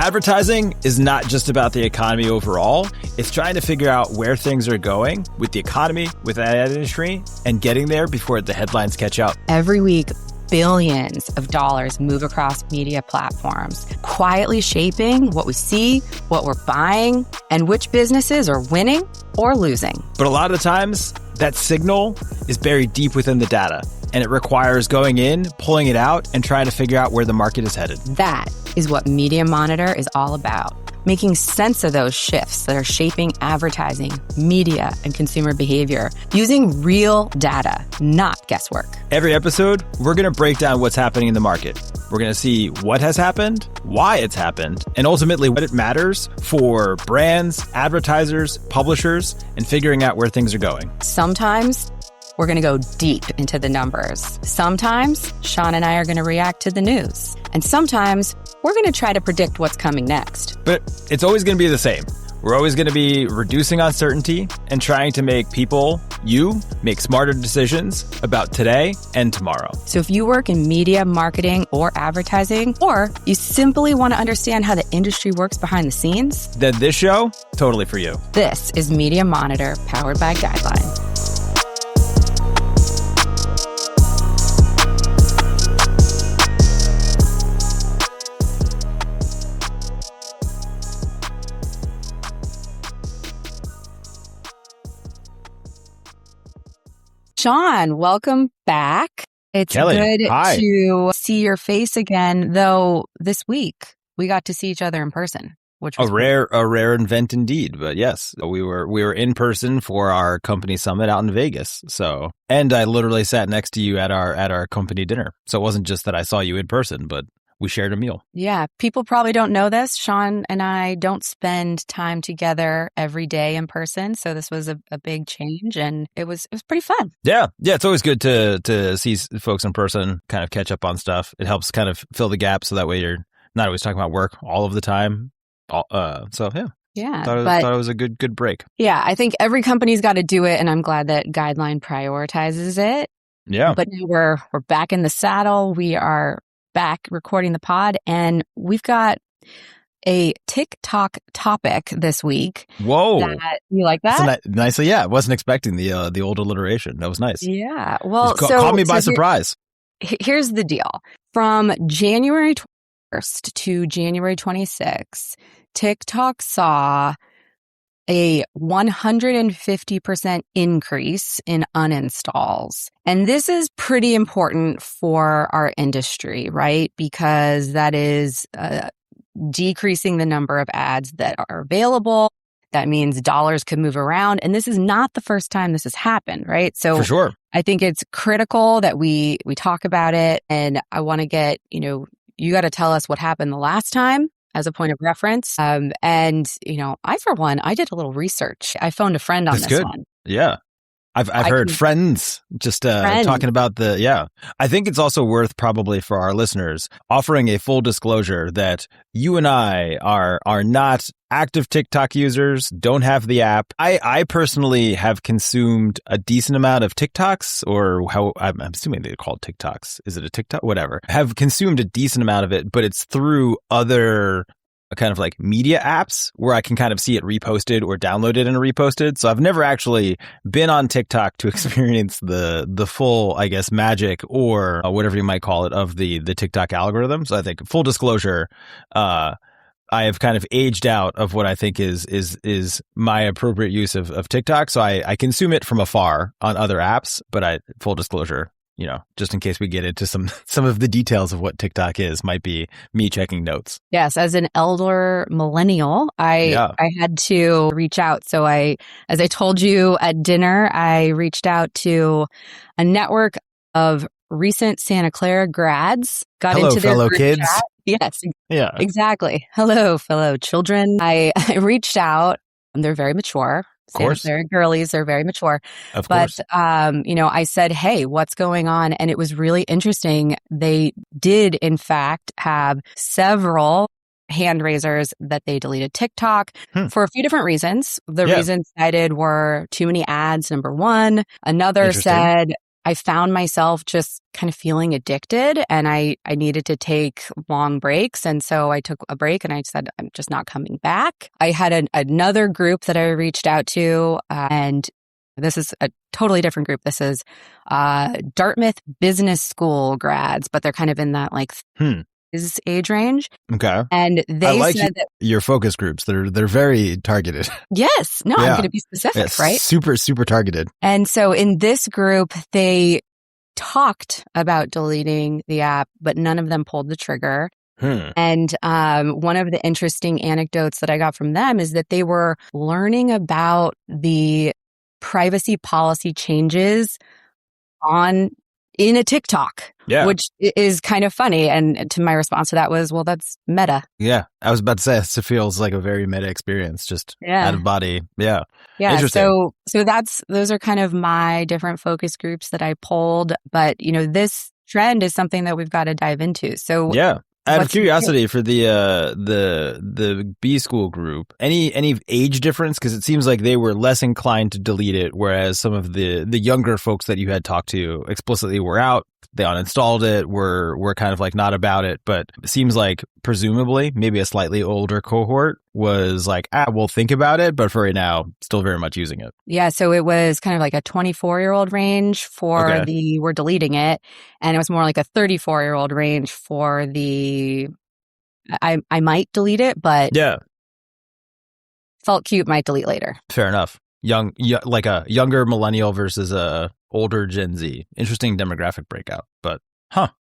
Advertising is not just about the economy overall. It's trying to figure out where things are going with the economy, with the ad industry, and getting there before the headlines catch up. Every week, billions of dollars move across media platforms, quietly shaping what we see, what we're buying, and which businesses are winning or losing. But a lot of the times, that signal is buried deep within the data, and it requires going in, pulling it out, and trying to figure out where the market is headed. That is what Media Monitor is all about. Making sense of those shifts that are shaping advertising, media, and consumer behavior using real data, not guesswork. Every episode, we're going to break down what's happening in the market. We're going to see what has happened, why it's happened, and ultimately what it matters for brands, advertisers, publishers, and figuring out where things are going. Sometimes we're going to go deep into the numbers. Sometimes Sean and I are going to react to the news. And sometimes we're going to try to predict what's coming next. But it's always going to be the same. We're always going to be reducing uncertainty and trying to make people, you, make smarter decisions about today and tomorrow. So if you work in media, marketing, or advertising, or you simply want to understand how the industry works behind the scenes, then this show, totally for you. This is Media Monitor, powered by Guideline. Sean, welcome back. It's Kelly, good hi. to see your face again, though this week we got to see each other in person, which was a rare event indeed. But yes, we were in person for our company summit out in Vegas. So, and I literally sat next to you at our company dinner. So it wasn't just that I saw you in person, but we shared a meal. Yeah. People probably don't know this. Sean and I don't spend time together every day in person. So this was a big change, and it was pretty fun. Yeah. Yeah. It's always good to see folks in person, kind of catch up on stuff. It helps kind of fill the gap so that way you're not always talking about work all of the time. So yeah. Yeah. Thought it was a good break. Yeah. I think every company's got to do it, and I'm glad that Guideline prioritizes it. Yeah. But now we're back in the saddle. We are back recording the pod, and we've got a TikTok topic this week. Whoa. You like that? Nicely, yeah. I wasn't expecting the old alliteration. That was nice. Yeah. Well, caught me by surprise. Here's the deal. From January 1st to January 26th, TikTok saw a 150% increase in uninstalls. And this is pretty important for our industry, right? Because that is decreasing the number of ads that are available. That means dollars could move around. And this is not the first time this has happened, right? So for sure. I think it's critical that we talk about it. And I want to get, you got to tell us what happened the last time as a point of reference. And, I, for one, I did a little research. I phoned a friend on That's this good. one. Yeah. I've heard friends just talking about I think it's also worth probably for our listeners offering a full disclosure that you and I are not active TikTok users, don't have the app. I personally have consumed a decent amount of TikToks, or how I'm assuming they're called TikToks. Is it a TikTok? Whatever. Have consumed a decent amount of it, but it's through other kind of like media apps where I can kind of see it reposted or downloaded and reposted. So I've never actually been on TikTok to experience the full, I guess, magic or whatever you might call it of the TikTok algorithm. So I think full disclosure, I have kind of aged out of what I think is my appropriate use of TikTok. So I consume it from afar on other apps, but full disclosure, just in case we get into some of the details of what TikTok is, might be me checking notes. Yes, as an elder millennial, I had to reach out. So as I told you at dinner, I reached out to a network of recent Santa Clara grads. Hello, into their fellow group kids. chat. Yes, yeah, exactly. Hello, fellow children. I reached out. They're very mature. Santa Clara girlies are very mature. Of course. But, I said, hey, what's going on? And it was really interesting. They did, in fact, have several hand raisers that they deleted TikTok for a few different reasons. The reasons cited were too many ads, number one. Another said I found myself just kind of feeling addicted, and I needed to take long breaks. And so I took a break and I said, I'm just not coming back. I had another group that I reached out to, and this is a totally different group. This is Dartmouth Business School grads, but they're kind of in that like his age range. Okay. And they said that your focus groups, they're very targeted. Yes. No, I'm going to be specific, right? Super, super targeted. And so in this group, they talked about deleting the app, but none of them pulled the trigger. And one of the interesting anecdotes that I got from them is that they were learning about the privacy policy changes in a TikTok, which is kind of funny. And to my response to that was, well, that's meta. Yeah. I was about to say, it feels like a very meta experience, just out of body. Yeah. Yeah. So those are kind of my different focus groups that I polled. But, this trend is something that we've got to dive into. So out of curiosity for the B school group, any age difference? Because it seems like they were less inclined to delete it, whereas some of the younger folks that you had talked to explicitly were out. They uninstalled it, were kind of like not about it, but it seems like presumably maybe a slightly older cohort was like, we'll think about it, but for right now, still very much using it. Yeah, so it was kind of like a 24-year-old range for we're deleting it, and it was more like a 34-year-old range for the I might delete it, but felt cute, might delete later. Fair enough. Like a younger millennial versus a older Gen Z. Interesting demographic breakout, but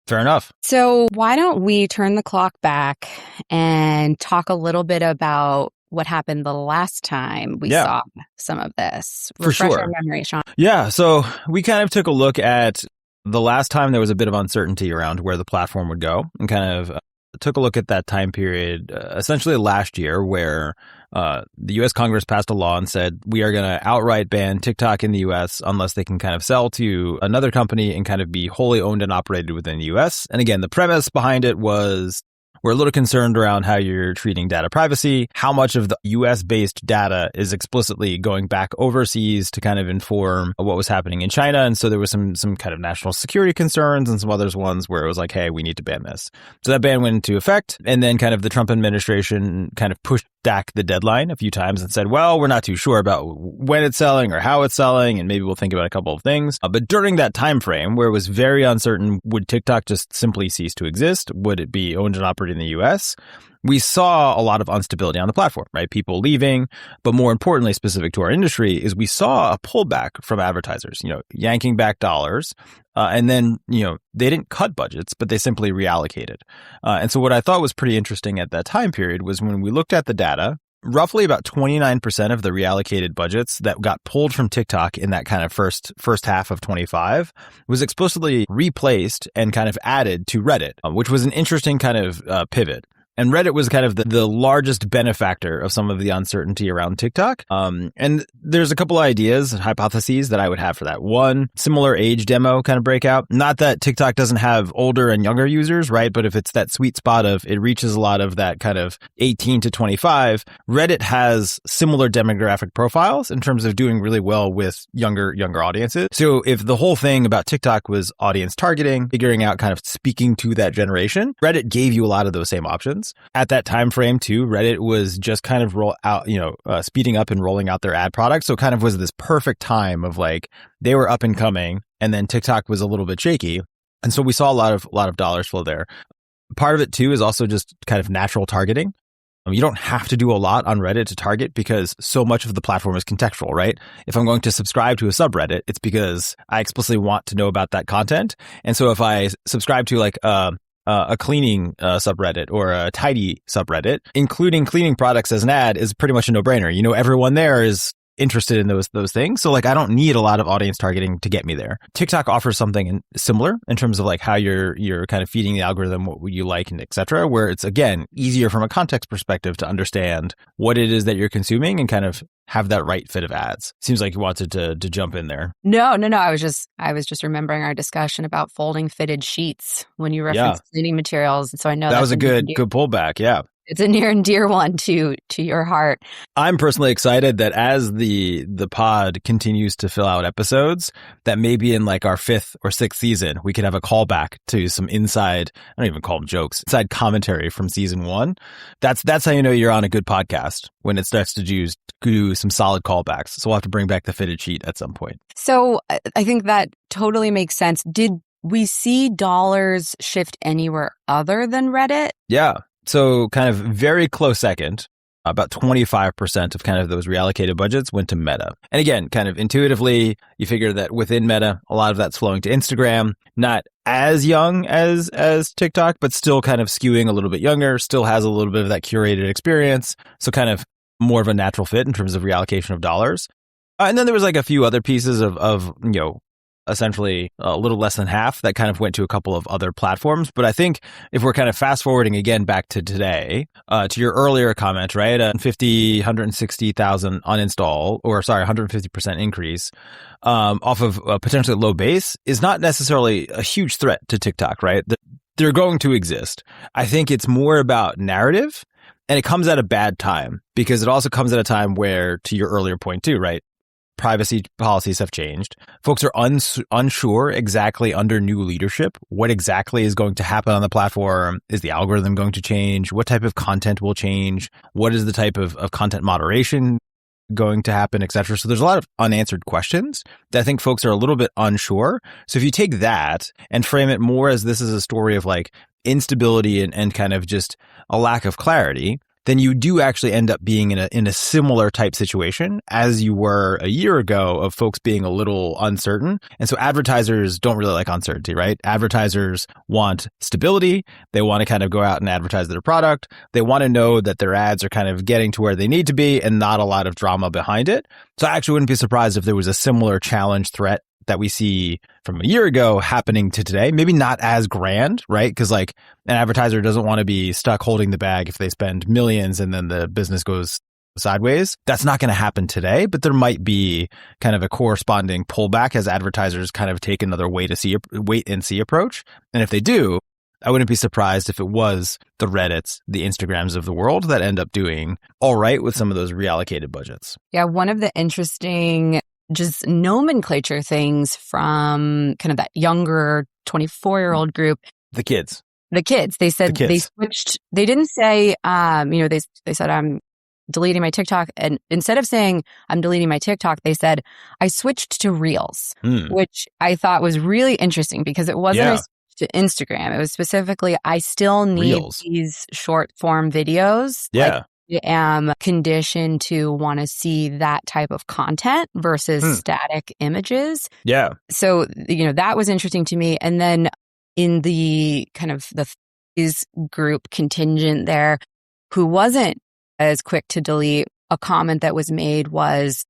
fair enough. So why don't we turn the clock back and talk a little bit about what happened the last time we saw some of this? Refresh our memory, Sean. Yeah, so we kind of took a look at the last time there was a bit of uncertainty around where the platform would go, and kind of took a look at that time period, essentially last year, where the U.S. Congress passed a law and said, we are going to outright ban TikTok in the U.S. unless they can kind of sell to another company and kind of be wholly owned and operated within the U.S. And again, the premise behind it was, we're a little concerned around how you're treating data privacy, how much of the US-based data is explicitly going back overseas to kind of inform what was happening in China. And so there was some kind of national security concerns and some others ones where it was like, hey, we need to ban this. So that ban went into effect. And then kind of the Trump administration kind of pushed back the deadline a few times and said, well, we're not too sure about when it's selling or how it's selling, and maybe we'll think about a couple of things. But during that time frame where it was very uncertain, would TikTok just simply cease to exist? Would it be owned and operated in the US? We saw a lot of instability on the platform, right? People leaving, but more importantly, specific to our industry, is we saw a pullback from advertisers, yanking back dollars. And then, they didn't cut budgets, but they simply reallocated. And so what I thought was pretty interesting at that time period was when we looked at the data, roughly about 29% of the reallocated budgets that got pulled from TikTok in that kind of first half of 25 was explicitly replaced and kind of added to Reddit, which was an interesting kind of pivot. And Reddit was kind of the largest benefactor of some of the uncertainty around TikTok. And there's a couple of ideas, hypotheses that I would have for that. One, similar age demo kind of breakout. Not that TikTok doesn't have older and younger users, right? But if it's that sweet spot of it reaches a lot of that kind of 18 to 25, Reddit has similar demographic profiles in terms of doing really well with younger audiences. So if the whole thing about TikTok was audience targeting, figuring out kind of speaking to that generation, Reddit gave you a lot of those same options. At that time frame too, Reddit was just kind of speeding up and rolling out their ad product. So it kind of was this perfect time of like, they were up and coming, and then TikTok was a little bit shaky. And so we saw a lot of dollars flow there. Part of it too is also just kind of natural targeting. You don't have to do a lot on Reddit to target because so much of the platform is contextual, right? If I'm going to subscribe to a subreddit, it's because I explicitly want to know about that content. And so if I subscribe to like a cleaning subreddit or a tidy subreddit, including cleaning products as an ad is pretty much a no-brainer. Everyone there is interested in those things. So like, I don't need a lot of audience targeting to get me there. TikTok offers something similar in terms of like how you're kind of feeding the algorithm what you like and et cetera, where it's again easier from a context perspective to understand what it is that you're consuming and kind of have that right fit of ads. Seems like you wanted to jump in there. No. I was just remembering our discussion about folding fitted sheets when you referenced cleaning materials. So I know that was a good pullback. Yeah. It's a near and dear one to your heart. I'm personally excited that as the pod continues to fill out episodes, that maybe in like our 5th or 6th season, we could have a callback to some inside, I don't even call them jokes, inside commentary from season 1. That's how you know you're on a good podcast, when it starts to do some solid callbacks. So we'll have to bring back the fitted sheet at some point. So I think that totally makes sense. Did we see dollars shift anywhere other than Reddit? Yeah. So kind of very close second, about 25% of kind of those reallocated budgets went to Meta. And again, kind of intuitively, you figure that within Meta, a lot of that's flowing to Instagram, not as young as TikTok, but still kind of skewing a little bit younger, still has a little bit of that curated experience. So kind of more of a natural fit in terms of reallocation of dollars. And then there was like a few other pieces of essentially a little less than half that kind of went to a couple of other platforms. But I think if we're kind of fast forwarding again back to today, to your earlier comment, right? 160,000 uninstall, or sorry, 150% increase off of a potentially low base is not necessarily a huge threat to TikTok, right? They're going to exist. I think it's more about narrative, and it comes at a bad time because it also comes at a time where, to your earlier point too, right? Privacy policies have changed. Folks are unsure exactly under new leadership what exactly is going to happen on the platform. Is the algorithm going to change? What type of content will change? What is the type of content moderation going to happen, et cetera? So there's a lot of unanswered questions that I think folks are a little bit unsure. So if you take that and frame it more as this is a story of like instability and kind of just a lack of clarity, then you do actually end up being in a similar type situation as you were a year ago of folks being a little uncertain. And so advertisers don't really like uncertainty, right? Advertisers want stability. They want to kind of go out and advertise their product. They want to know that their ads are kind of getting to where they need to be and not a lot of drama behind it. So I actually wouldn't be surprised if there was a similar challenge threat that we see from a year ago happening to today. Maybe not as grand, right? Because like an advertiser doesn't want to be stuck holding the bag if they spend millions and then the business goes sideways. That's not going to happen today, but there might be kind of a corresponding pullback as advertisers kind of take another wait and see approach. And if they do, I wouldn't be surprised if it was the Reddits, the Instagrams of the world that end up doing all right with some of those reallocated budgets. Yeah, one of the interesting just nomenclature things from kind of that younger 24-year-old group. The kids. They said they switched. They didn't say, they said, I'm deleting my TikTok. And instead of saying, I'm deleting my TikTok, they said, I switched to Reels, which I thought was really interesting because it wasn't I switched to Instagram. It was specifically, I still need Reels. These short form videos. Yeah. Like, am conditioned to want to see that type of content versus static images. Yeah. So, that was interesting to me. And then in the kind of the group contingent there, who wasn't as quick to delete, a comment that was made was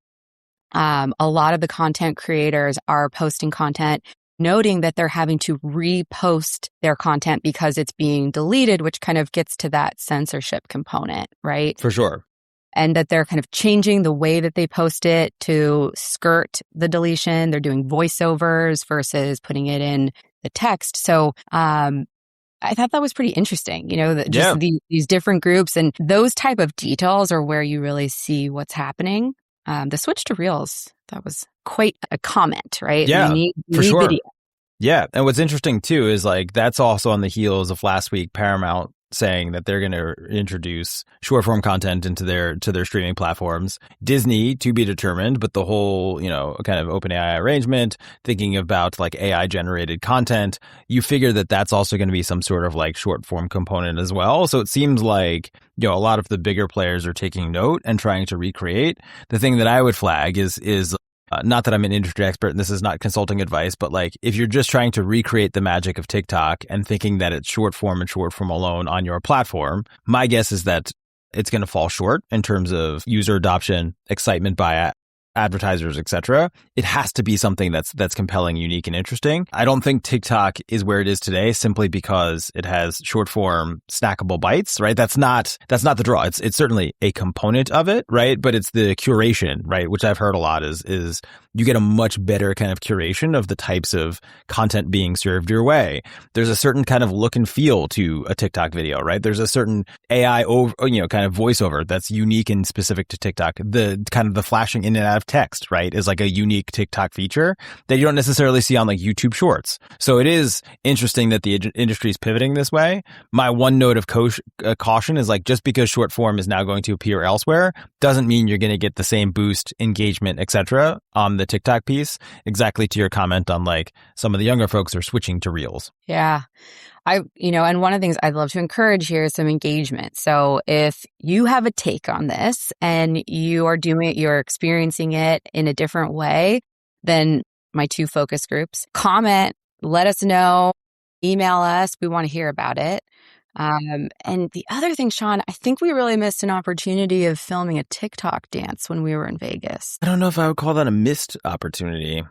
a lot of the content creators are posting content noting that they're having to repost their content because it's being deleted, which kind of gets to that censorship component, right? For sure. And that they're kind of changing the way that they post it to skirt the deletion. They're doing voiceovers versus putting it in the text. So I thought that was pretty interesting, these different groups and those type of details are where you really see what's happening. The switch to Reels, that was quite a comment, right? Yeah, you need for sure. Video. Yeah. And what's interesting too is like that's also on the heels of last week Paramount saying that they're going to introduce short form content into their streaming platforms. Disney to be determined, but the whole, kind of OpenAI arrangement, thinking about like AI generated content, you figure that that's also going to be some sort of like short form component as well. So it seems like, a lot of the bigger players are taking note and trying to recreate. The thing that I would flag is not that I'm an industry expert and this is not consulting advice, but like if you're just trying to recreate the magic of TikTok and thinking that it's short form and short form alone on your platform, my guess is that it's going to fall short in terms of user adoption, excitement by advertisers, et cetera. It has to be something that's compelling, unique, and interesting. I don't think TikTok is where it is today simply because it has short form snackable bites, right? That's not the draw. It's certainly a component of it, right? But it's the curation, right? Which I've heard a lot is you get a much better kind of curation of the types of content being served your way. There's a certain kind of look and feel to a TikTok video, right? There's a certain AI kind of voiceover that's unique and specific to TikTok. The kind of the flashing in and out of text, right, is like a unique TikTok feature that you don't necessarily see on like YouTube Shorts. So it is interesting that the industry is pivoting this way. My one note of caution is like, just because short form is now going to appear elsewhere doesn't mean you're going to get the same boost, engagement, etc. on the TikTok piece. Exactly to your comment on like some of the younger folks are switching to Reels. Yeah. And one of the things I'd love to encourage here is some engagement. So if you have a take on this and you're experiencing it in a different way than my 2 focus groups, comment, let us know, email us. We want to hear about it. And the other thing, Sean, I think we really missed an opportunity of filming a TikTok dance when we were in Vegas. I don't know if I would call that a missed opportunity.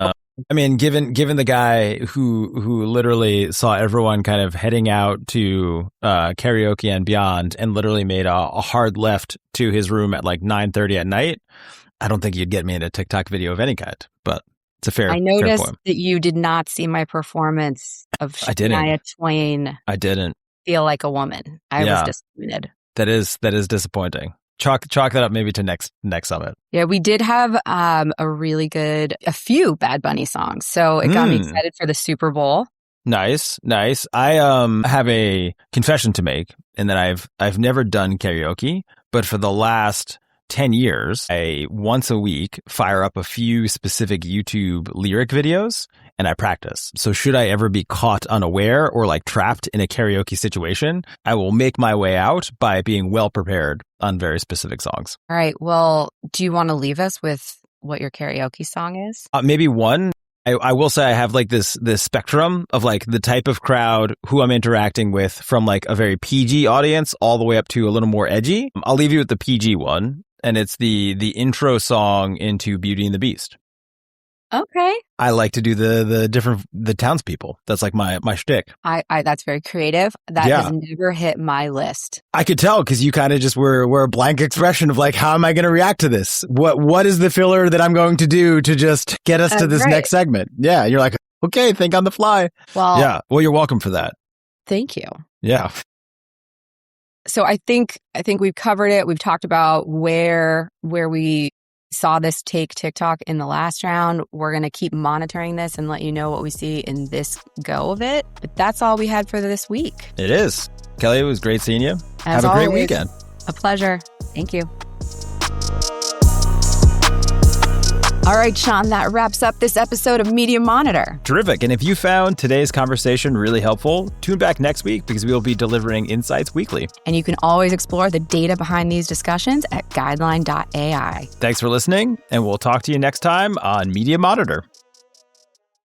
I mean, given the guy who literally saw everyone kind of heading out to karaoke and beyond, and literally made a hard left to his room at like 9:30 at night, I don't think you'd get me in a TikTok video of any kind. But it's a fair. I noticed fair that you did not see my performance of Shania Twain. I didn't feel like a woman. I was disappointed. That is disappointing. Chalk that up maybe to next summit. Yeah, we did have a few Bad Bunny songs. So it got me excited for the Super Bowl. Nice. I have a confession to make in that I've never done karaoke, but for the last 10 years, I once a week fire up a few specific YouTube lyric videos and I practice. So should I ever be caught unaware or like trapped in a karaoke situation, I will make my way out by being well prepared on very specific songs. All right. Well, do you want to leave us with what your karaoke song is? Maybe one. I will say I have like this spectrum of like the type of crowd who I'm interacting with, from like a very PG audience all the way up to a little more edgy. I'll leave you with the PG one, and it's the intro song into Beauty and the Beast. Okay. I like to do the townspeople. That's like my shtick. I that's very creative. That has never hit my list. I could tell because you kind of just were a blank expression of like, how am I going to react to this? What is the filler that I'm going to do to just get us to this next segment? Yeah, you're like, okay, think on the fly. Well, you're welcome for that. Thank you. Yeah. So I think we've covered it. We've talked about where we saw this take TikTok in the last round. We're going to keep monitoring this and let you know what we see in this go of it. But that's all we had for this week. It is. Kelly, it was great seeing you. As Have a great always, weekend. A pleasure. Thank you. All right, Sean, that wraps up this episode of Media Monitor. Terrific. And if you found today's conversation really helpful, tune back next week because we will be delivering insights weekly. And you can always explore the data behind these discussions at guideline.ai. Thanks for listening, and we'll talk to you next time on Media Monitor.